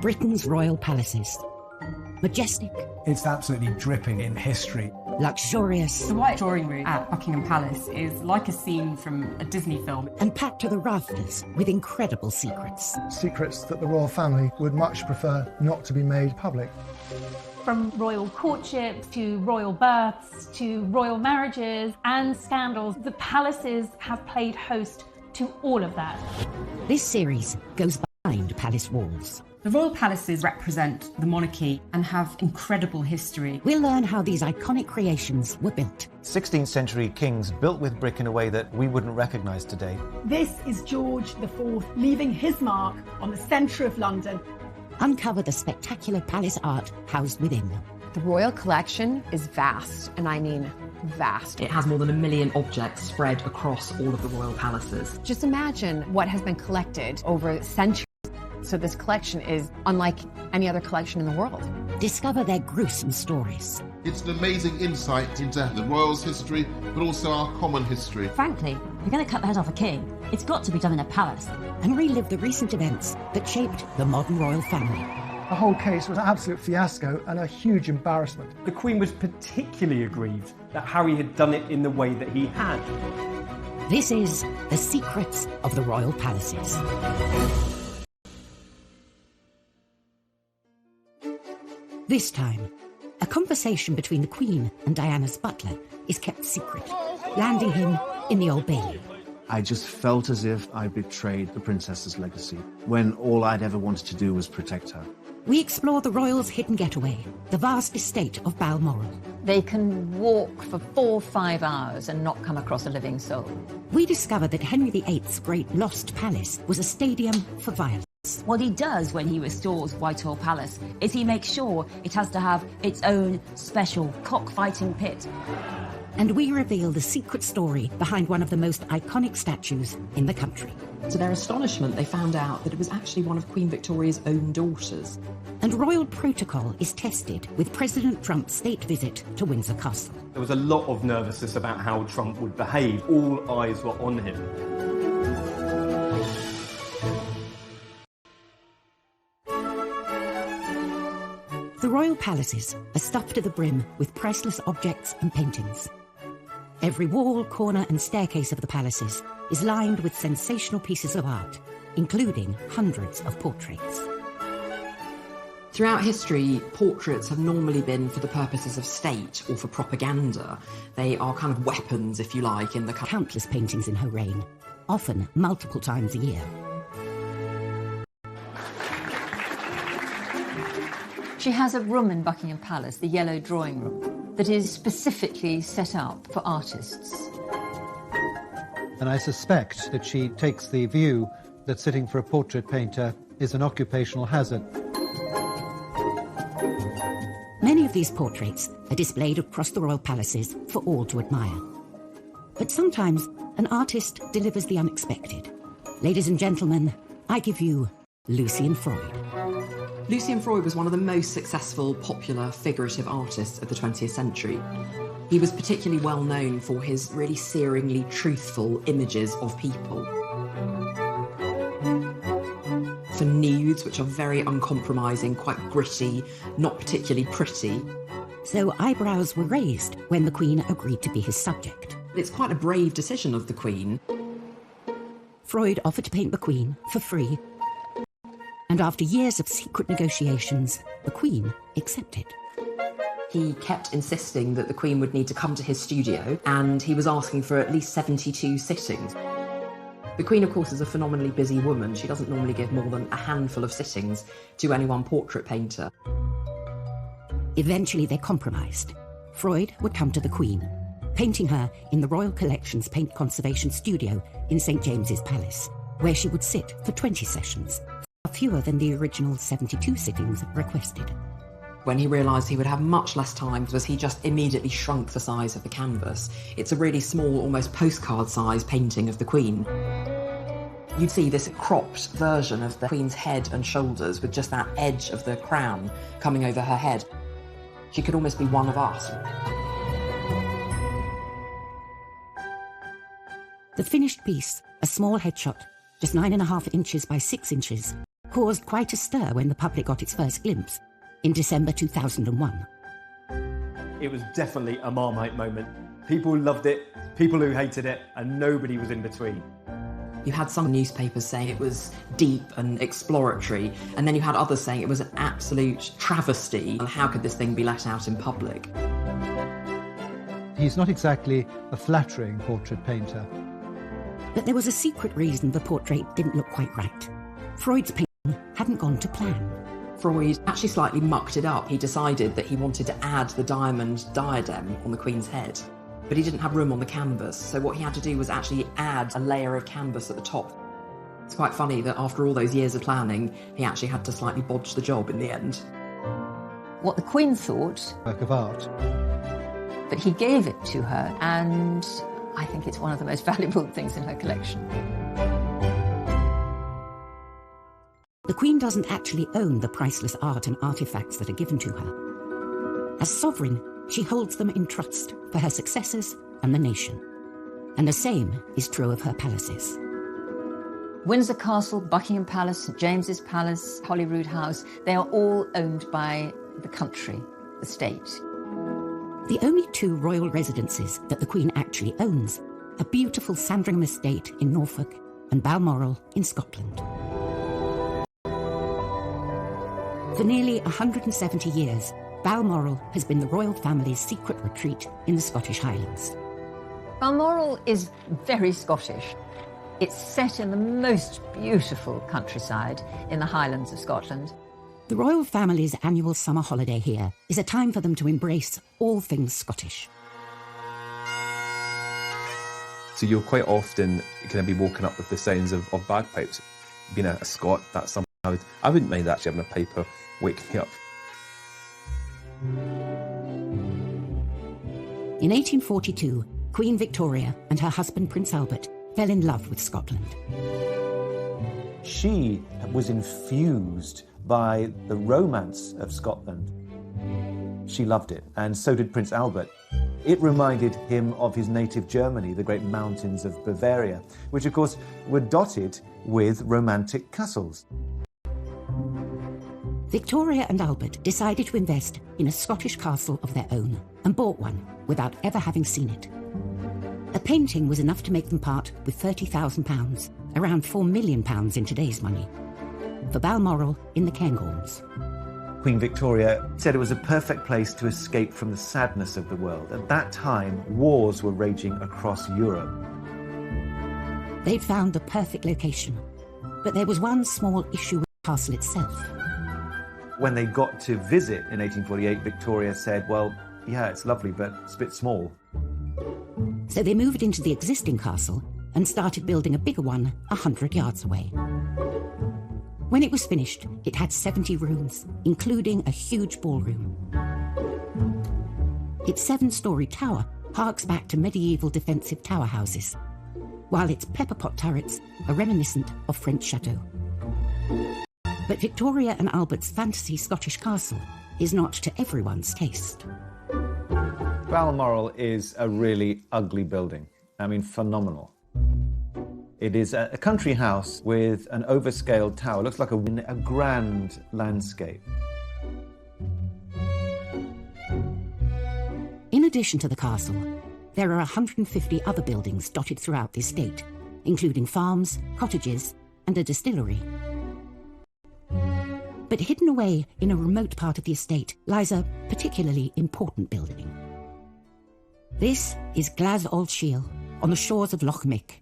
Britain's royal palaces. Majestic, It's absolutely dripping in history. luxurious, The White Drawing Room at Buckingham Palace is like a scene from a Disney film. and packed to the rafters with incredible secrets. Secrets that the royal family would much prefer not to be made public. From royal courtships to royal births to royal marriages and scandals, the palaces have played host to all of that. This series goes behind palace walls. The royal palaces represent the monarchy and have incredible history. We'll learn how these iconic creations were built. 16th century kings built with brick in a way that we wouldn't recognise today. This is George IV leaving his mark on the centre of London. Uncover the spectacular palace art housed within them. The royal collection is vast, and I mean vast. It has more than 1 million objects spread across all of the royal palaces. Just imagine what has been collected over centuries. So this collection is unlike any other collection in the world. Discover their gruesome stories. It's an amazing insight into the royals' history, but also our common history. Frankly, if you're going to cut the head off a king, it's got to be done in a palace. And relive the recent events that shaped the modern royal family. The whole case was an absolute fiasco and a huge embarrassment. The Queen was particularly aggrieved that Harry had done it in the way that he had. This is The Secrets of the Royal Palaces. This time, a conversation between the Queen and Diana's butler is kept secret, landing him in the Old Bailey. I just felt as if I betrayed the princess's legacy, when all I'd ever wanted to do was protect her. We explore the royals' hidden getaway, the vast estate of Balmoral. They can walk for 4 or 5 hours and not come across a living soul. We discover that Henry VIII's great lost palace was a stadium for violence. What he does when he restores Whitehall Palace is he makes sure it has to have its own special cockfighting pit. And we reveal the secret story behind one of the most iconic statues in the country. To their astonishment, they found out that it was actually one of Queen Victoria's own daughters. And royal protocol is tested with President Trump's state visit to Windsor Castle. There was a lot of nervousness about how Trump would behave. All eyes were on him. The royal palaces are stuffed to the brim with priceless objects and paintings. Every wall, corner and staircase of the palaces is lined with sensational pieces of art, including hundreds of portraits. Throughout history, portraits have normally been for the purposes of state or for propaganda. They are kind of weapons, if you like, in the country. Countless paintings in her reign, often multiple times a year. She has a room in Buckingham Palace, the Yellow Drawing Room, that is specifically set up for artists. And I suspect that she takes the view that sitting for a portrait painter is an occupational hazard. Many of these portraits are displayed across the royal palaces for all to admire. But sometimes an artist delivers the unexpected. Ladies and gentlemen, I give you Lucian Freud. Lucian Freud was one of the most successful, popular, figurative artists of the 20th century. He was particularly well known for his really searingly truthful images of people. For nudes, which are very uncompromising, quite gritty, not particularly pretty. So eyebrows were raised when the Queen agreed to be his subject. It's quite a brave decision of the Queen. Freud offered to paint the Queen for free. And after years of secret negotiations, the Queen accepted. He kept insisting that the Queen would need to come to his studio, and he was asking for at least 72 sittings. The Queen, of course, is a phenomenally busy woman. She doesn't normally give more than a handful of sittings to any one portrait painter. Eventually they compromised. Freud would come to the Queen, painting her in the Royal Collection's Paint Conservation Studio in St James's Palace, where she would sit for 20 sessions, fewer than the original 72 sittings requested. When he realised he would have much less time, was he just immediately shrunk the size of the canvas. It's a really small, almost postcard-sized painting of the Queen. You'd see this cropped version of the Queen's head and shoulders with just that edge of the crown coming over her head. She could almost be one of us. The finished piece, a small headshot, just 9.5 inches by 6 inches, caused quite a stir when the public got its first glimpse in December 2001. It was definitely a Marmite moment. People loved it, people who hated it, and nobody was in between. You had some newspapers saying it was deep and exploratory, and then you had others saying it was an absolute travesty, and how could this thing be let out in public? He's not exactly a flattering portrait painter. But there was a secret reason the portrait didn't look quite right. Freud's painting hadn't gone to plan. Freud actually slightly mucked it up. He decided that he wanted to add the diamond diadem on the Queen's head, but he didn't have room on the canvas, so what he had to do was actually add a layer of canvas at the top. It's quite funny that after all those years of planning, he actually had to slightly bodge the job in the end. What the Queen thought, work of art, but he gave it to her, and I think it's one of the most valuable things in her collection. The Queen doesn't actually own the priceless art and artifacts that are given to her. As sovereign, she holds them in trust for her successors and the nation. And the same is true of her palaces. Windsor Castle, Buckingham Palace, St James's Palace, Holyrood House, they are all owned by the country, the state. The only two royal residences that the Queen actually owns are beautiful Sandringham Estate in Norfolk and Balmoral in Scotland. For nearly 170 years, Balmoral has been the royal family's secret retreat in the Scottish Highlands. Balmoral is very Scottish. It's set in the most beautiful countryside in the Highlands of Scotland. The royal family's annual summer holiday here is a time for them to embrace all things Scottish. So you'll quite often kind of be woken up with the sounds of bagpipes. Being a Scot, that's something I wouldn't mind actually having a piper wake me up. In 1842, Queen Victoria and her husband Prince Albert fell in love with Scotland. She was infused by the romance of Scotland. She loved it, and so did Prince Albert. It reminded him of his native Germany, the great mountains of Bavaria, which of course were dotted with romantic castles. Victoria and Albert decided to invest in a Scottish castle of their own and bought one without ever having seen it. A painting was enough to make them part with £30,000, around £4 million in today's money, for Balmoral in the Cairngorms. Queen Victoria said it was a perfect place to escape from the sadness of the world. At that time, wars were raging across Europe. They'd found the perfect location, but there was one small issue with the castle itself. When they got to visit in 1848, Victoria said, well, yeah, it's lovely, but it's a bit small. So they moved into the existing castle and started building a bigger one 100 yards away. When it was finished, it had 70 rooms, including a huge ballroom. Its 7-storey tower harks back to medieval defensive tower houses, while its pepper-pot turrets are reminiscent of French chateaux. But Victoria and Albert's fantasy Scottish castle is not to everyone's taste. Balmoral is a really ugly building. I mean, phenomenal. It is a country house with an overscaled tower. It looks like a grand landscape. In addition to the castle, there are 150 other buildings dotted throughout the estate, including farms, cottages, and a distillery. But hidden away in a remote part of the estate lies a particularly important building. This is Glas Old Shiel, on the shores of Loch Mick.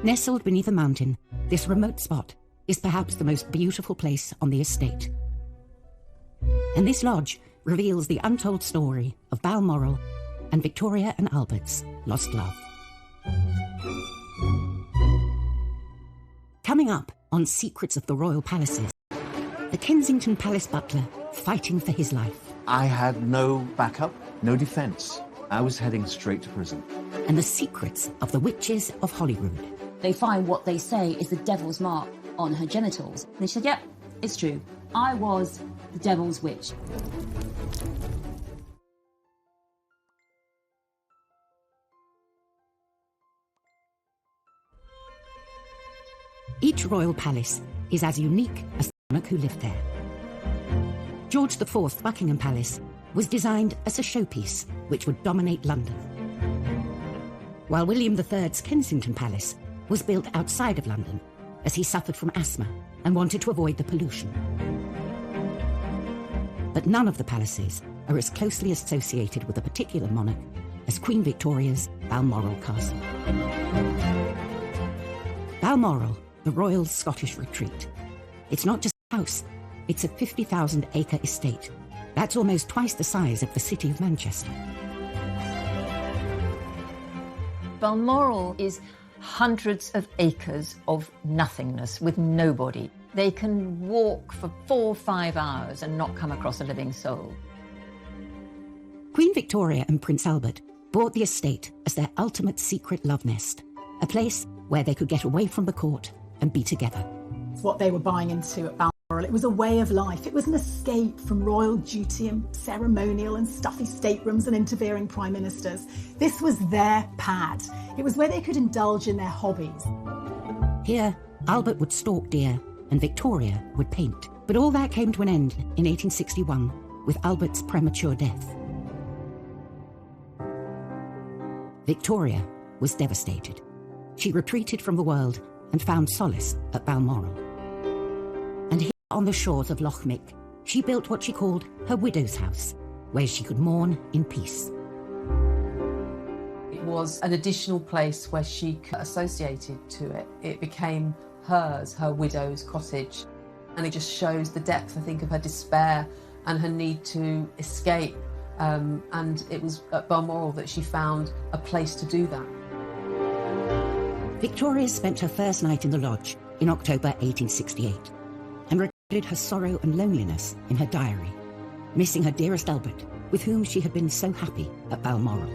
Nestled beneath a mountain, this remote spot is perhaps the most beautiful place on the estate. And this lodge reveals the untold story of Balmoral and Victoria and Albert's lost love. Coming up on Secrets of the Royal Palaces, the Kensington Palace butler fighting for his life. I had no backup, no defence. I was heading straight to prison. And the secrets of the witches of Holyrood. They find what they say is the devil's mark on her genitals. And she said, yep, it's true. I was the devil's witch. Each royal palace is as unique as monarch who lived there. George IV's Buckingham Palace was designed as a showpiece which would dominate London, while William III's Kensington Palace was built outside of London as he suffered from asthma and wanted to avoid the pollution. But none of the palaces are as closely associated with a particular monarch as Queen Victoria's Balmoral Castle. Balmoral, the royal Scottish retreat. It's not just a house, it's a 50,000-acre estate. That's almost twice the size of the city of Manchester. Balmoral is hundreds of acres of nothingness with nobody. They can walk for 4 or 5 hours and not come across a living soul. Queen Victoria and Prince Albert bought the estate as their ultimate secret love nest, a place where they could get away from the court and be together. It's what they were buying into at Balmoral. It was a way of life. It was an escape from royal duty and ceremonial and stuffy staterooms and interfering prime ministers. This was their pad. It was where they could indulge in their hobbies. Here, Albert would stalk deer and Victoria would paint. But all that came to an end in 1861 with Albert's premature death. Victoria was devastated. She retreated from the world and found solace at Balmoral. And here on the shores of Loch Mick, she built what she called her widow's house, where she could mourn in peace. It was an additional place where she associated to it. It became hers, her widow's cottage. And it just shows the depth, I think, of her despair and her need to escape. And it was at Balmoral that she found a place to do that. Victoria spent her first night in the lodge in October 1868 and recorded her sorrow and loneliness in her diary, missing her dearest Albert, with whom she had been so happy at Balmoral.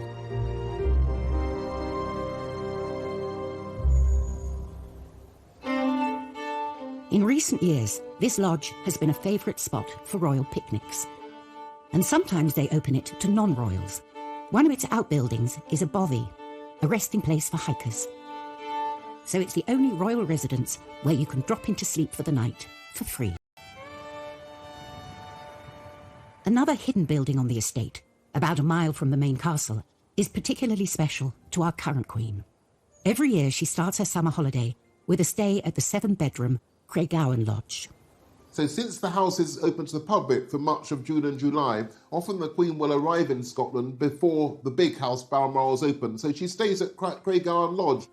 In recent years, this lodge has been a favourite spot for royal picnics, and sometimes they open it to non-royals. One of its outbuildings is a bothy, a resting place for hikers. So it's the only royal residence where you can drop into sleep for the night for free. Another hidden building on the estate, about a mile from the main castle, is particularly special to our current queen. Every year she starts her summer holiday with a stay at the 7-bedroom Craiggowan Lodge. So since the house is open to the public for much of June and July, often the Queen will arrive in Scotland before the big house Balmoral is open. So she stays at Craiggowan Lodge.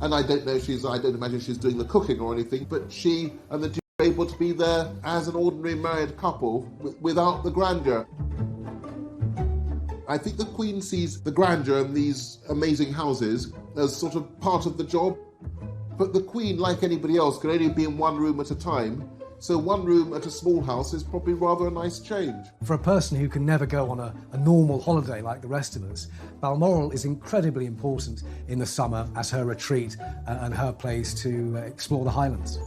And I don't imagine she's doing the cooking or anything, but she and the Duke are able to be there as an ordinary married couple without the grandeur. I think the Queen sees the grandeur in these amazing houses as sort of part of the job. But the Queen, like anybody else, can only be in one room at a time. So one room at a small house is probably rather a nice change. For a person who can never go on a normal holiday like the rest of us, Balmoral is incredibly important in the summer as her retreat and her place to explore the Highlands.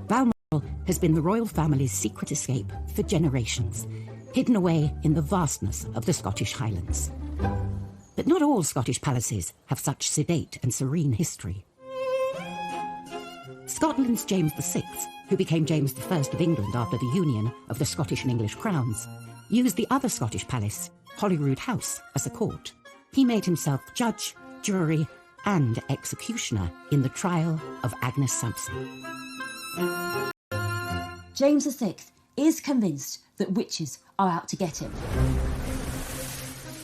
Balmoral has been the royal family's secret escape for generations, hidden away in the vastness of the Scottish Highlands. But not all Scottish palaces have such sedate and serene history. Scotland's James VI, who became James I of England after the union of the Scottish and English crowns, used the other Scottish palace, Holyrood House, as a court. He made himself judge, jury, and executioner in the trial of Agnes Sampson. James VI is convinced that witches are out to get him.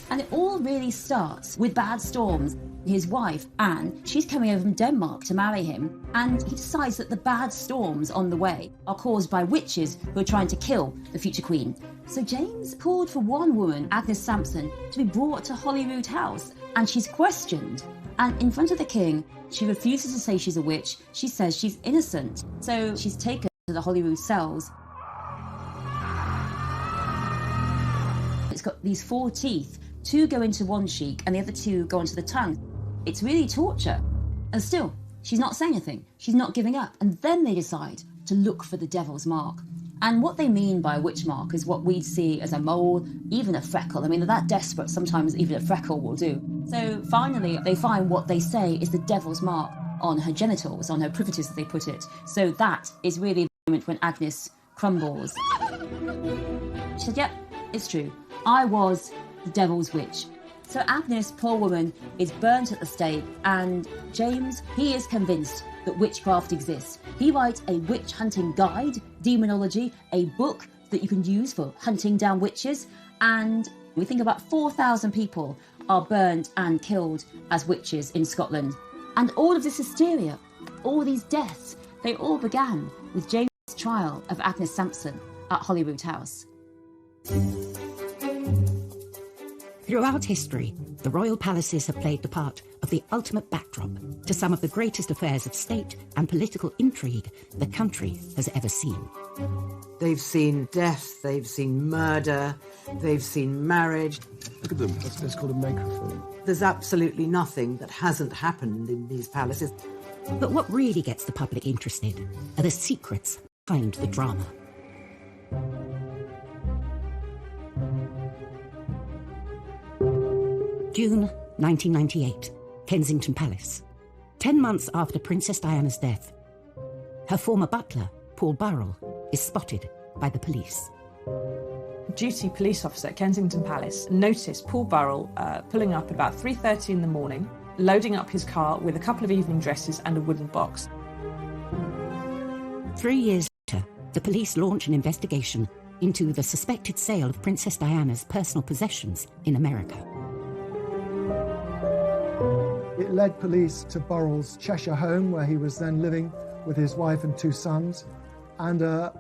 And it all really starts with bad storms. His wife, Anne, she's coming over from Denmark to marry him, and he decides that the bad storms on the way are caused by witches who are trying to kill the future queen. So James called for one woman, Agnes Sampson, to be brought to Holyrood House, and she's questioned. And in front of the king, she refuses to say she's a witch. She says she's innocent. So she's taken to the Holyrood cells. It's got these 4 teeth. 2 go into one cheek and the other 2 go onto the tongue. It's really torture. And still, she's not saying anything. She's not giving up. And then they decide to look for the devil's mark. And what they mean by a witch mark is what we'd see as a mole, even a freckle. I mean, they're that desperate, sometimes even a freckle will do. So finally, they find what they say is the devil's mark on her genitals, on her privities, as they put it. So that is really moment when Agnes crumbles. She said, yep, it's true. I was the devil's witch. So Agnes, poor woman, is burnt at the stake, and James, he is convinced that witchcraft exists. He writes a witch hunting guide, Demonology, a book that you can use for hunting down witches, and we think about 4,000 people are burned and killed as witches in Scotland. And all of this hysteria, all these deaths, they all began with James' trial of Agnes Sampson at Holyrood House. Throughout history, the royal palaces have played the part of the ultimate backdrop to some of the greatest affairs of state and political intrigue the country has ever seen. They've seen death, they've seen murder, they've seen marriage. Look at them. That's called a microphone. There's absolutely nothing that hasn't happened in these palaces. But what really gets the public interested are the secrets behind the drama. June 1998, Kensington Palace. 10 months after Princess Diana's death, her former butler, Paul Burrell, is spotted by the police. Duty police officer at Kensington Palace noticed Paul Burrell pulling up about 3:30 in the morning, loading up his car with a couple of evening dresses and a wooden box. 3 years later, the police launch an investigation into the suspected sale of Princess Diana's personal possessions in America. It led police to Burrell's Cheshire home, where he was then living with his wife and 2 sons, and a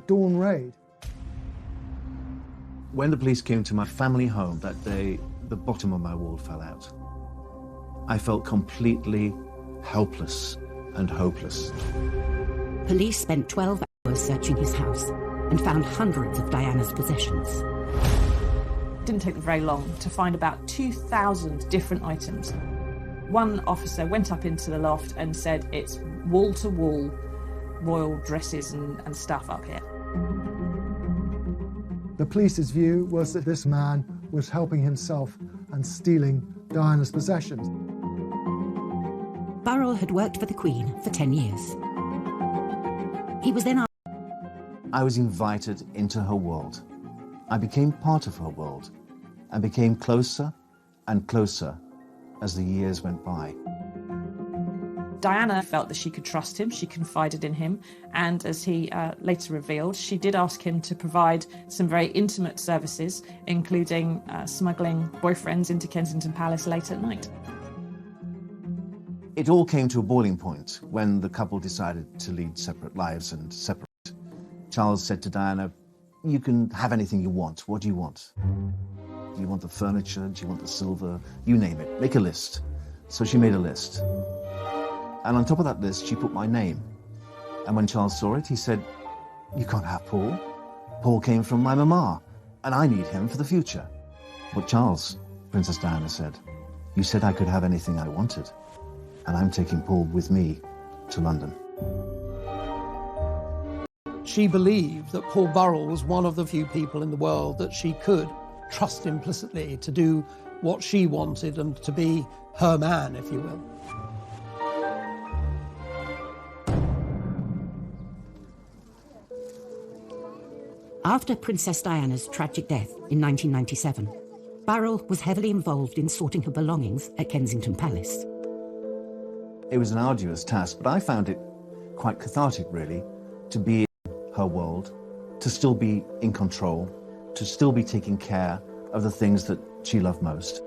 dawn raid. When the police came to my family home that day, the bottom of my world fell out. I felt completely helpless and hopeless. Police spent 12 hours searching his house and found hundreds of Diana's possessions. It didn't take them very long to find about 2,000 different items. One officer went up into the loft and said, it's wall-to-wall royal dresses and stuff up here. The police's view was that this man was helping himself and stealing Diana's possessions. Burrell had worked for the Queen for 10 years. He was then I was invited into her world. I became part of her world and became closer and closer as the years went by. Diana felt that she could trust him, she confided in him, and as he later revealed, she did ask him to provide some very intimate services, including smuggling boyfriends into Kensington Palace late at night. It all came to a boiling point when the couple decided to lead separate lives and separate. Charles said to Diana, you can have anything you want. What do you want? Do you want the furniture? Do you want the silver? You name it. Make a list. So she made a list. And on top of that list, she put my name. And when Charles saw it, he said, you can't have Paul. Paul came from my mama, and I need him for the future. But Charles, Princess Diana said, you said I could have anything I wanted. And I'm taking Paul with me to London. She believed that Paul Burrell was one of the few people in the world that she could trust implicitly to do what she wanted and to be her man, if you will. After Princess Diana's tragic death in 1997, Burrell was heavily involved in sorting her belongings at Kensington Palace. It was an arduous task, but I found it quite cathartic, really, to be in her world, to still be in control, to still be taking care of the things that she loved most.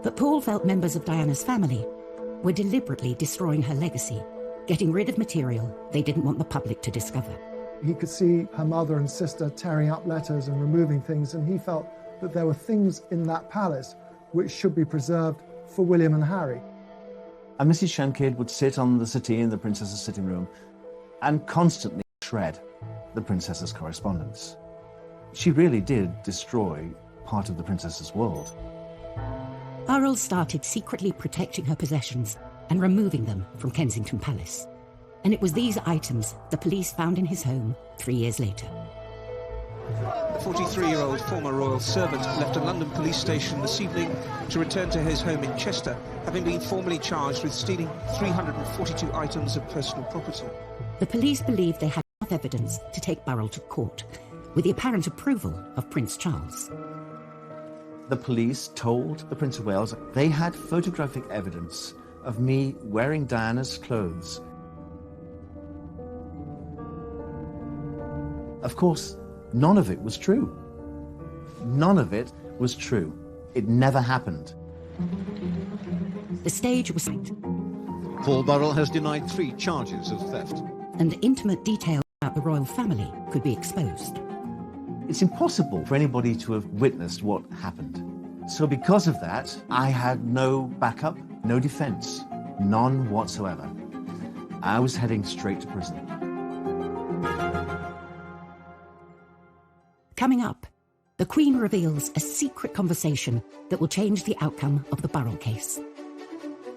But Paul felt members of Diana's family were deliberately destroying her legacy, getting rid of material they didn't want the public to discover. He could see her mother and sister tearing up letters and removing things, and he felt that there were things in that palace which should be preserved for William and Harry. And Mrs. Shankid would sit on the settee in the princess's sitting room and constantly shred the princess's correspondence. She really did destroy part of the princess's world. Burrell started secretly protecting her possessions and removing them from Kensington Palace. And it was these items the police found in his home 3 years later. The 43-year-old former royal servant left a London police station this evening to return to his home in Chester, having been formally charged with stealing 342 items of personal property. The police believed they had enough evidence to take Burrell to court, with the apparent approval of Prince Charles. The police told the Prince of Wales they had photographic evidence of me wearing Diana's clothes. Of course, none of it was true. None of it was true. It never happened. The stage was set, Paul Burrell has denied 3 charges of theft. and intimate details about the royal family could be exposed. It's impossible for anybody to have witnessed what happened. So because of that, I had no backup, no defense, none whatsoever. I was heading straight to prison. Coming up, the Queen reveals a secret conversation that will change the outcome of the Burrell case.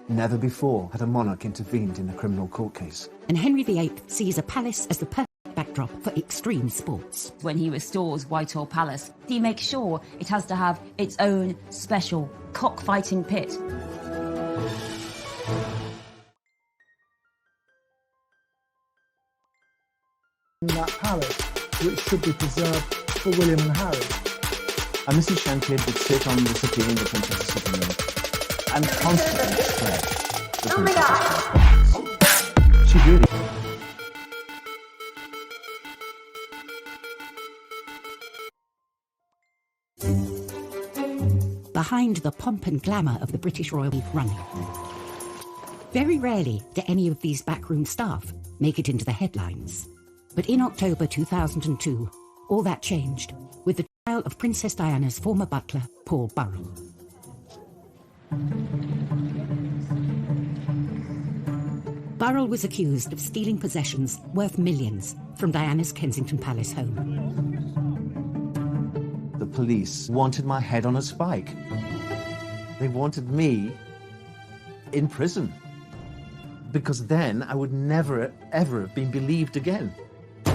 Never before had a monarch intervened in a criminal court case. And Henry VIII sees a palace as the perfect backdrop for extreme sports. When he restores Whitehall Palace, he makes sure it has to have its own special cockfighting pit. In that palace, which should be preserved for William and Harry. And Mrs. Shanklin would sit on the settee in the princess's sitting room and constantly spread the princess's plans. She really... Behind the pomp and glamour of the British royal running. Very rarely do any of these backroom staff make it into the headlines. But in October 2002, all that changed with the trial of Princess Diana's former butler, Paul Burrell. Burrell was accused of stealing possessions worth millions from Diana's Kensington Palace home. The police wanted my head on a spike. They wanted me in prison. Because then I would never, ever have been believed again. In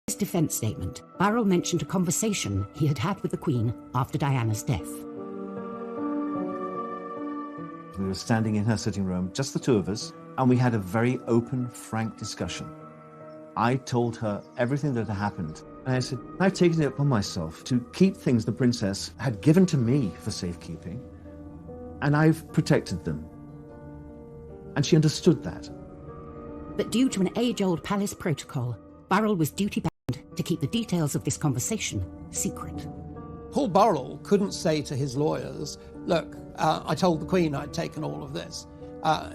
his defence statement, Burrell mentioned a conversation he had had with the Queen after Diana's death. We were standing in her sitting room, just the two of us, and we had a very open, frank discussion. I told her everything that had happened, and I said, I've taken it upon myself to keep things the princess had given to me for safekeeping, and I've protected them. And she understood that. But due to an age-old palace protocol, Burrell was duty-bound to keep the details of this conversation secret. Paul Burrell couldn't say to his lawyers, look, I told the Queen I'd taken all of this.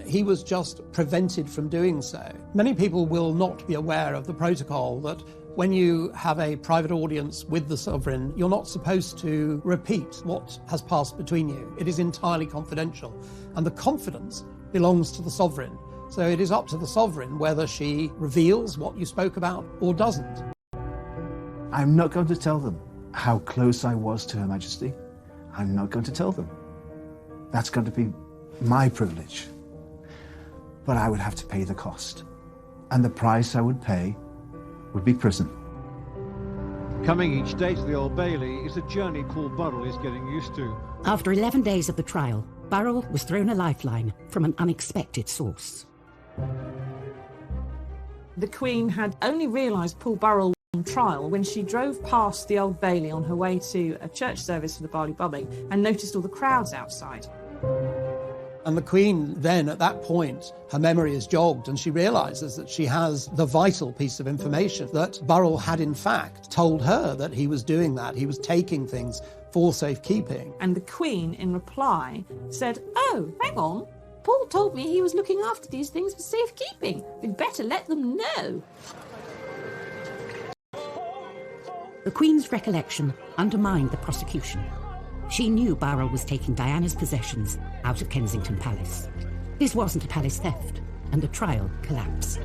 He was just prevented from doing so. Many people will not be aware of the protocol that when you have a private audience with the sovereign, you're not supposed to repeat what has passed between you. It is entirely confidential, and the confidence belongs to the sovereign. So it is up to the sovereign whether she reveals what you spoke about or doesn't. I'm not going to tell them how close I was to Her Majesty. I'm not going to tell them. That's going to be my privilege. But I would have to pay the cost. And the price I would pay would be prison. Coming each day to the Old Bailey is a journey Paul Burrell is getting used to. After 11 days of the trial, Burrell was thrown a lifeline from an unexpected source. The Queen had only realised Paul Burrell was on trial when she drove past the Old Bailey on her way to a church service for the Barley Bumming and noticed all the crowds outside. And the Queen then, at that point, her memory is jogged and she realises that she has the vital piece of information that Burrell had in fact told her that he was doing that. He was taking things for safekeeping. And the Queen, in reply, said, oh, hang on, Paul told me he was looking after these things for safekeeping. We'd better let them know. The Queen's recollection undermined the prosecution. She knew Burrell was taking Diana's possessions out of Kensington Palace. This wasn't a palace theft, and the trial collapsed.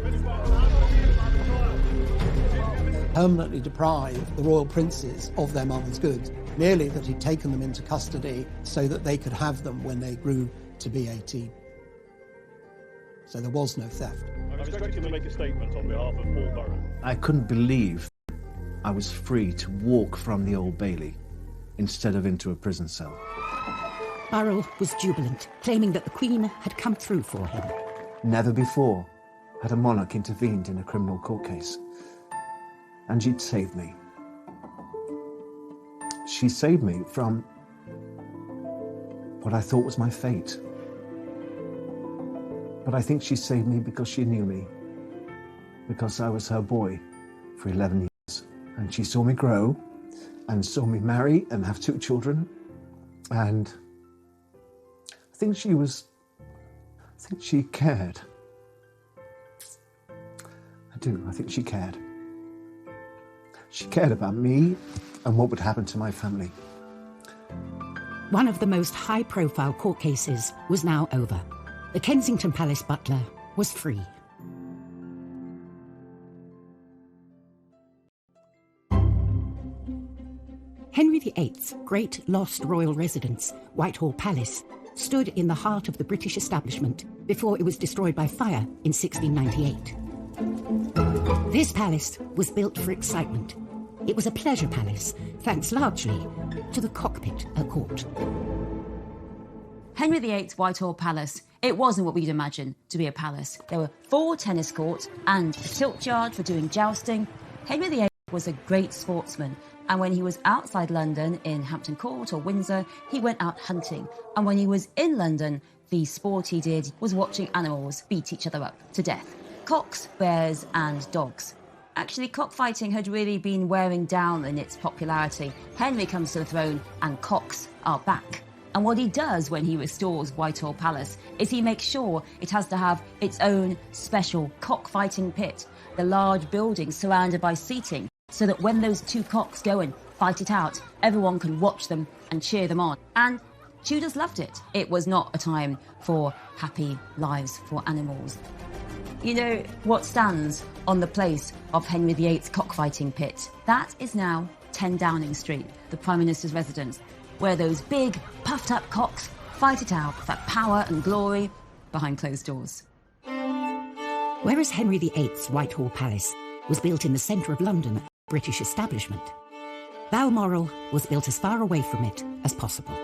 Permanently deprived the royal princes of their mother's goods, merely that he'd taken them into custody so that they could have them when they grew to be 18. So there was no theft. expecting to make a statement on behalf of Paul Burrell. I couldn't believe I was free to walk from the Old Bailey instead of into a prison cell. Burrell was jubilant, claiming that the Queen had come through for him. Never before had a monarch intervened in a criminal court case. And she'd saved me. She saved me from what I thought was my fate. But I think she saved me because she knew me, because I was her boy for 11 years. And she saw me grow and saw me marry and have 2 children. And I think she cared. I do, I think she cared. She cared about me and what would happen to my family. One of the most high-profile court cases was now over. The Kensington Palace butler was free. Henry VIII's great lost royal residence, Whitehall Palace, stood in the heart of the British establishment before it was destroyed by fire in 1698. This palace was built for excitement. It was a pleasure palace, thanks largely to the cockpit at court. Henry VIII's Whitehall Palace, it wasn't what we'd imagine to be a palace. There were 4 tennis courts and a tilt yard for doing jousting. Henry VIII was a great sportsman, and when he was outside London in Hampton Court or Windsor, he went out hunting. And when he was in London, the sport he did was watching animals beat each other up to death. Cocks, bears and dogs. Actually, cockfighting had really been wearing down in its popularity. Henry comes to the throne and cocks are back. And what he does when he restores Whitehall Palace is he makes sure it has to have its own special cockfighting pit, the large building surrounded by seating, so that when those 2 cocks go and fight it out, everyone can watch them and cheer them on. And Tudors loved it. It was not a time for happy lives for animals. You know what stands on the place of Henry VIII's cockfighting pit? That is now 10 Downing Street, the Prime Minister's residence, where those big, puffed-up cocks fight it out for power and glory behind closed doors. Whereas Henry VIII's Whitehall Palace was built in the centre of London, British establishment, Balmoral was built as far away from it as possible.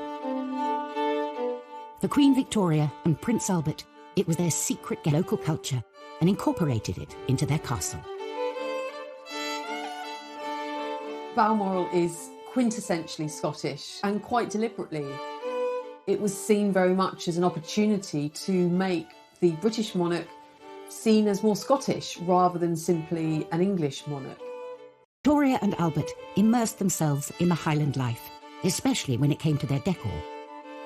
For Queen Victoria and Prince Albert, it was their secret local culture and incorporated it into their castle. Balmoral is quintessentially Scottish, and quite deliberately. It was seen very much as an opportunity to make the British monarch seen as more Scottish rather than simply an English monarch. Victoria and Albert immersed themselves in the Highland life, especially when it came to their decor.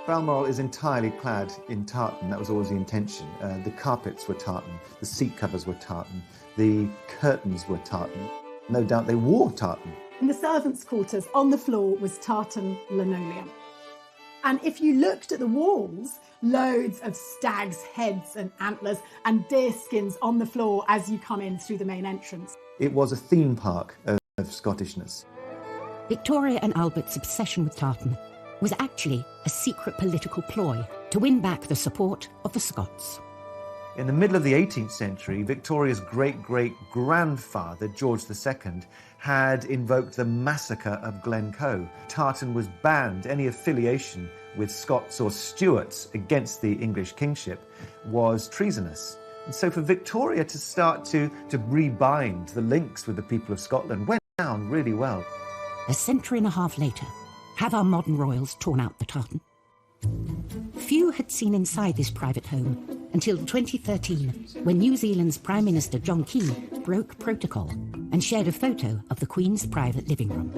Balmoral is entirely clad in tartan. That was always the intention. The carpets were tartan, the seat covers were tartan, the curtains were tartan. No doubt they wore tartan. In the servants' quarters, on the floor was tartan linoleum. And if you looked at the walls, loads of stags' heads and antlers and deer skins on the floor as you come in through the main entrance. It was a theme park of Scottishness. Victoria and Albert's obsession with tartan was actually a secret political ploy to win back the support of the Scots. In the middle of the 18th century, Victoria's great-great-grandfather, George II, had invoked the massacre of Glencoe. Tartan was banned. Any affiliation with Scots or Stuarts against the English kingship was treasonous. And so for Victoria to start to rebind the links with the people of Scotland went down really well. A century and a half later, have our modern royals torn out the tartan? Few had seen inside this private home until 2013, when New Zealand's Prime Minister John Key broke protocol and shared a photo of the Queen's private living room.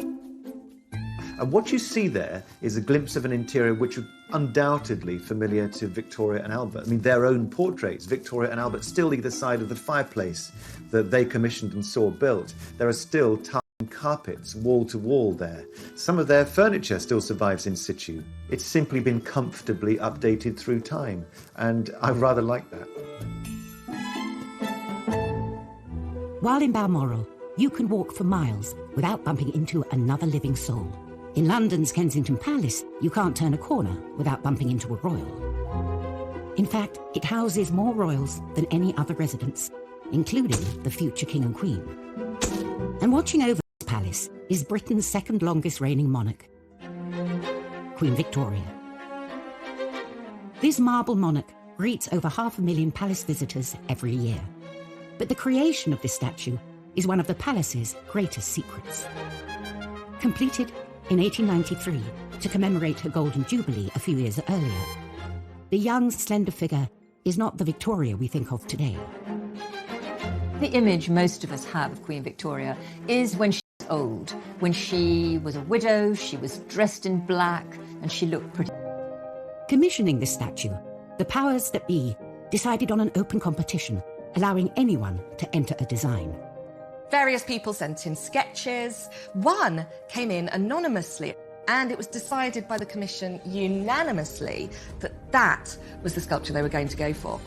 And what you see there is a glimpse of an interior which was undoubtedly familiar to Victoria and Albert. I mean, their own portraits, Victoria and Albert, still either side of the fireplace that they commissioned and saw built. There are still tartan carpets wall to wall there. Some of their furniture still survives in situ. It's simply been comfortably updated through time, and I rather like that. While in Balmoral, you can walk for miles without bumping into another living soul. In London's Kensington Palace, you can't turn a corner without bumping into a royal. In fact, it houses more royals than any other residence. including the future King and Queen. And watching over this palace is Britain's second longest reigning monarch, Queen Victoria. This marble monarch greets over 500,000 palace visitors every year. But the creation of this statue is one of the palace's greatest secrets. Completed in 1893 to commemorate her Golden Jubilee a few years earlier, the young, slender figure is not the Victoria we think of today. The image most of us have of Queen Victoria is when she was old, when she was a widow, she was dressed in black, and she looked pretty. Commissioning this statue, the powers that be decided on an open competition, allowing anyone to enter a design. Various people sent in sketches. One came in anonymously, and it was decided by the commission unanimously that that was the sculpture they were going to go for.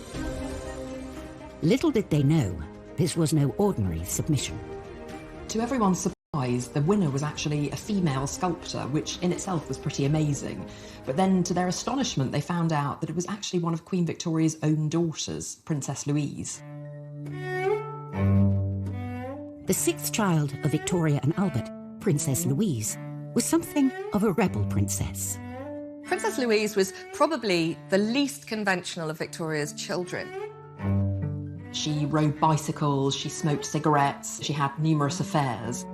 Little did they know, this was no ordinary submission. To everyone's surprise, the winner was actually a female sculptor, which in itself was pretty amazing. But then, to their astonishment, they found out that it was actually one of Queen Victoria's own daughters, Princess Louise. The sixth child of Victoria and Albert, Princess Louise, was something of a rebel princess. Princess Louise was probably the least conventional of Victoria's children. She rode bicycles, she smoked cigarettes, she had numerous affairs.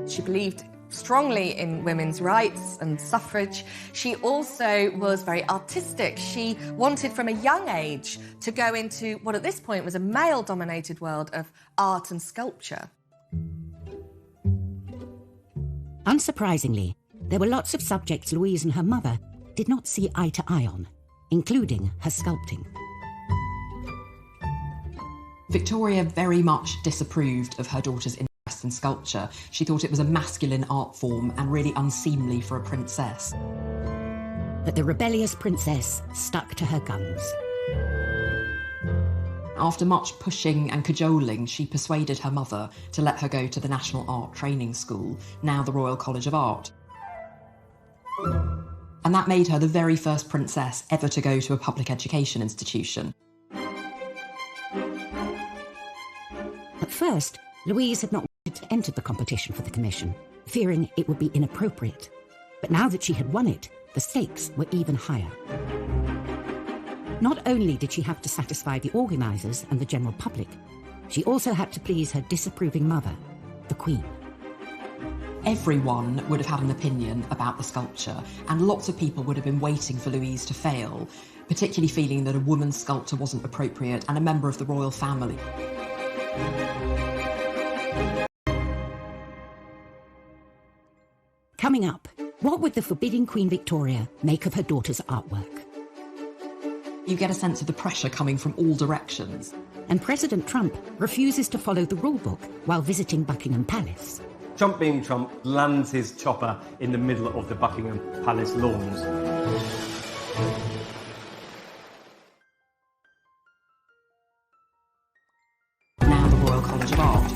She believed strongly in women's rights and suffrage. She also was very artistic. She wanted from a young age to go into what at this point was a male-dominated world of art and sculpture. Unsurprisingly, there were lots of subjects Louise and her mother did not see eye to eye on, including her sculpting. Victoria very much disapproved of her daughter's interest in sculpture. She thought it was a masculine art form and really unseemly for a princess. But the rebellious princess stuck to her guns. After much pushing and cajoling, she persuaded her mother to let her go to the National Art Training School, now the Royal College of Art. And that made her the very first princess ever to go to a public education institution. At first, Louise had not wanted to enter the competition for the commission, fearing it would be inappropriate. But now that she had won it, the stakes were even higher. Not only did she have to satisfy the organisers and the general public, she also had to please her disapproving mother, the Queen. Everyone would have had an opinion about the sculpture, and lots of people would have been waiting for Louise to fail, particularly feeling that a woman sculptor wasn't appropriate and a member of the royal family. Coming up, what would the forbidding Queen Victoria make of her daughter's artwork? You get a sense of the pressure coming from all directions. And President Trump refuses to follow the rule book while visiting Buckingham Palace. Trump being Trump lands his chopper in the middle of the Buckingham Palace lawns. Now the Royal College of Art.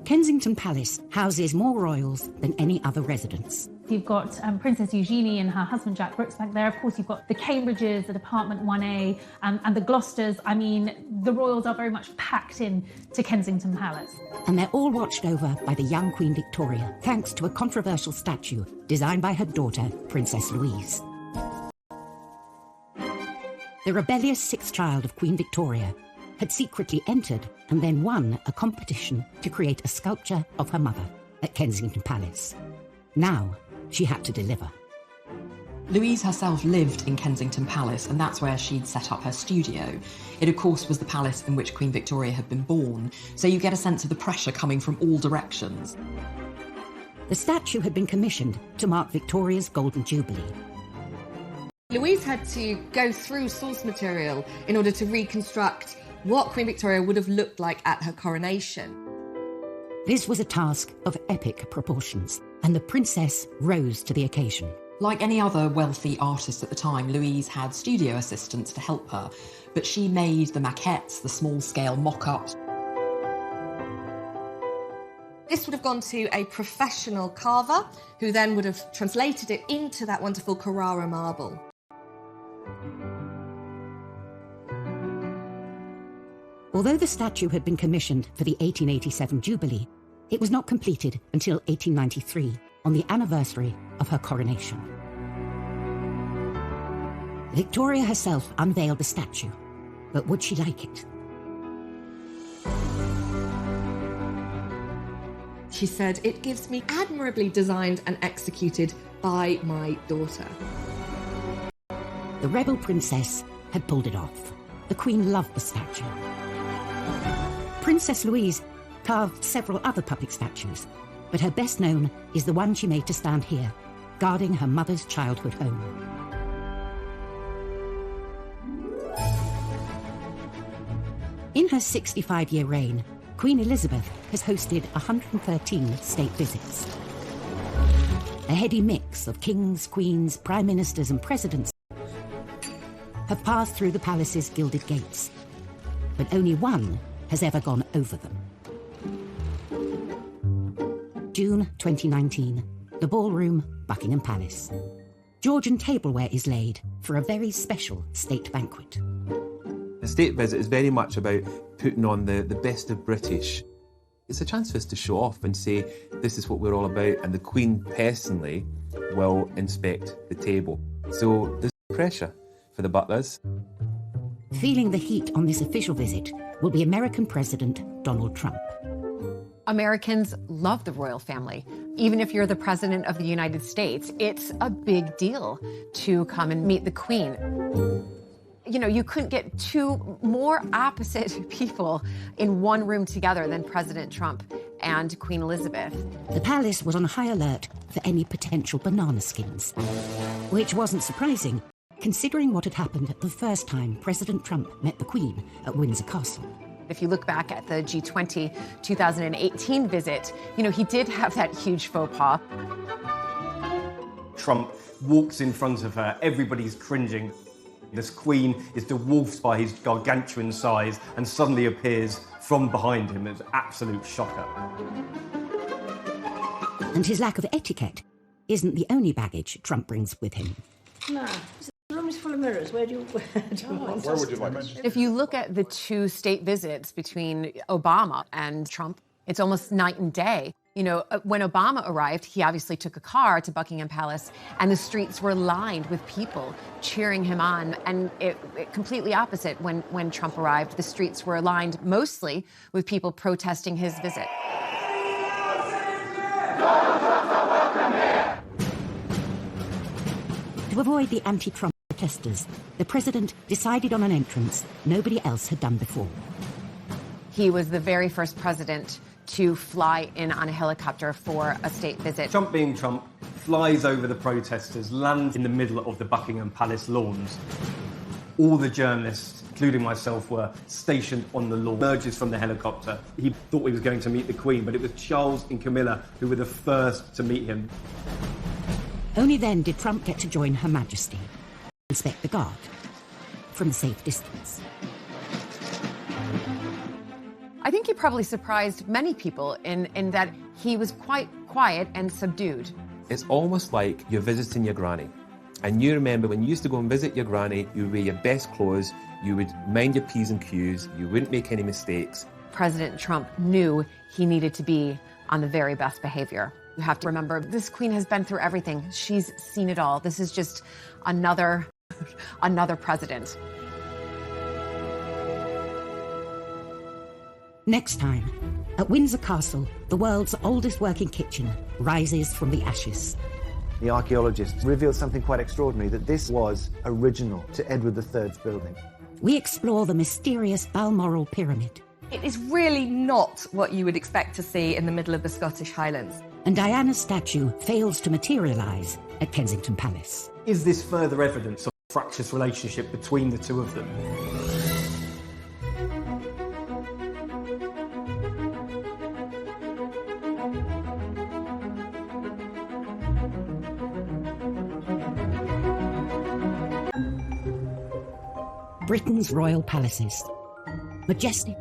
Kensington Palace houses more royals than any other residence. You've got Princess Eugenie and her husband Jack Brooks back there. Of course, you've got the Cambridges at Apartment 1A and the Gloucesters. I mean, the royals are very much packed in to Kensington Palace. And they're all watched over by the young Queen Victoria, thanks to a controversial statue designed by her daughter, Princess Louise. The rebellious sixth child of Queen Victoria had secretly entered and then won a competition to create a sculpture of her mother at Kensington Palace. Now, she had to deliver. Louise herself lived in Kensington Palace, and that's where she'd set up her studio. It, of course, was the palace in which Queen Victoria had been born, so you get a sense of the pressure coming from all directions. The statue had been commissioned to mark Victoria's Golden Jubilee. Louise had to go through source material in order to reconstruct what Queen Victoria would have looked like at her coronation. This was a task of epic proportions, and the princess rose to the occasion. Like any other wealthy artist at the time, Louise had studio assistants to help her, but she made the maquettes, the small-scale mock-ups. This would have gone to a professional carver, who then would have translated it into that wonderful Carrara marble. Although the statue had been commissioned for the 1887 Jubilee, it was not completed until 1893, on the anniversary of her coronation. Victoria herself unveiled the statue, but would she like it? She said, "It gives me admirably designed and executed by my daughter." The rebel princess had pulled it off. The Queen loved the statue. Princess Louise carved several other public statues, but her best known is the one she made to stand here, guarding her mother's childhood home. In her 65-year reign, Queen Elizabeth has hosted 113 state visits. A heady mix of kings, queens, prime ministers and presidents have passed through the palace's gilded gates, but only one has ever gone over them. June 2019, the ballroom, Buckingham Palace. Georgian tableware is laid for a very special state banquet. A state visit is very much about putting on the best of British. It's a chance for us to show off and say, this is what we're all about, and the Queen personally will inspect the table. So there's pressure for the butlers. Feeling the heat on this official visit will be American President Donald Trump. Americans love the royal family. Even if you're the President of the United States, it's a big deal to come and meet the Queen. You know, you couldn't get two more opposite people in one room together than President Trump and Queen Elizabeth. The palace was on high alert for any potential banana skins, which wasn't surprising, considering what had happened the first time President Trump met the Queen at Windsor Castle. If you look back at the G20 2018 visit, you know, he did have that huge faux pas. Trump walks in front of her, everybody's cringing. This Queen is dwarfed by his gargantuan size and suddenly appears from behind him. It's an absolute shocker. And his lack of etiquette isn't the only baggage Trump brings with him. No, the room is full of mirrors. Where do you want? Where would you like it? If you look at the two state visits between Obama and Trump, it's almost night and day. You know, when Obama arrived, he obviously took a car to Buckingham Palace, and the streets were lined with people cheering him on. And it completely opposite when Trump arrived. The streets were lined mostly with people protesting his visit. To avoid the anti-Trump protesters, the president decided on an entrance nobody else had done before. He was the very first president to fly in on a helicopter for a state visit. Trump being Trump, flies over the protesters, lands in the middle of the Buckingham Palace lawns. All the journalists, including myself, were stationed on the lawn. Emerges from the helicopter. He thought he was going to meet the Queen, but it was Charles and Camilla who were the first to meet him. Only then did Trump get to join Her Majesty, inspect the guard, from a safe distance. I think he probably surprised many people in that he was quite quiet and subdued. It's almost like you're visiting your granny. And you remember when you used to go and visit your granny, you would wear your best clothes, you would mind your P's and Q's, you wouldn't make any mistakes. President Trump knew he needed to be on the very best behavior. You have to remember, this Queen has been through everything. She's seen it all. This is just another president. Next time, at Windsor Castle, the world's oldest working kitchen rises from the ashes. The archaeologists revealed something quite extraordinary, that this was original to Edward III's building. We explore the mysterious Balmoral Pyramid. It is really not what you would expect to see in the middle of the Scottish Highlands. And Diana's statue fails to materialise at Kensington Palace. Is this further evidence of a fractious relationship between the two of them? Britain's royal palaces. Majestic.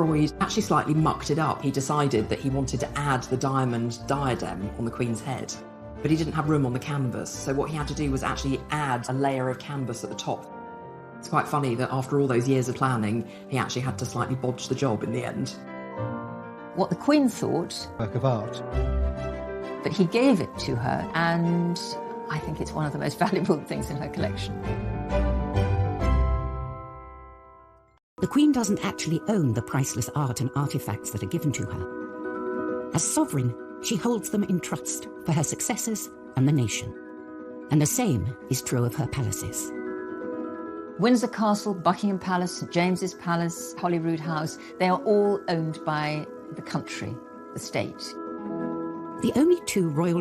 Freud actually slightly mucked it up. He decided that he wanted to add the diamond diadem on the Queen's head, but he didn't have room on the canvas, so what he had to do was actually add a layer of canvas at the top. It's quite funny that after all those years of planning, he actually had to slightly bodge the job in the end. What the Queen thought, work of art, but he gave it to her, and I think it's one of the most valuable things in her collection. The Queen doesn't actually own the priceless art and artifacts that are given to her. As sovereign, she holds them in trust for her successors and the nation. And the same is true of her palaces. Windsor Castle, Buckingham Palace, St James's Palace, Holyrood House, they are all owned by the country, the state. The only two royal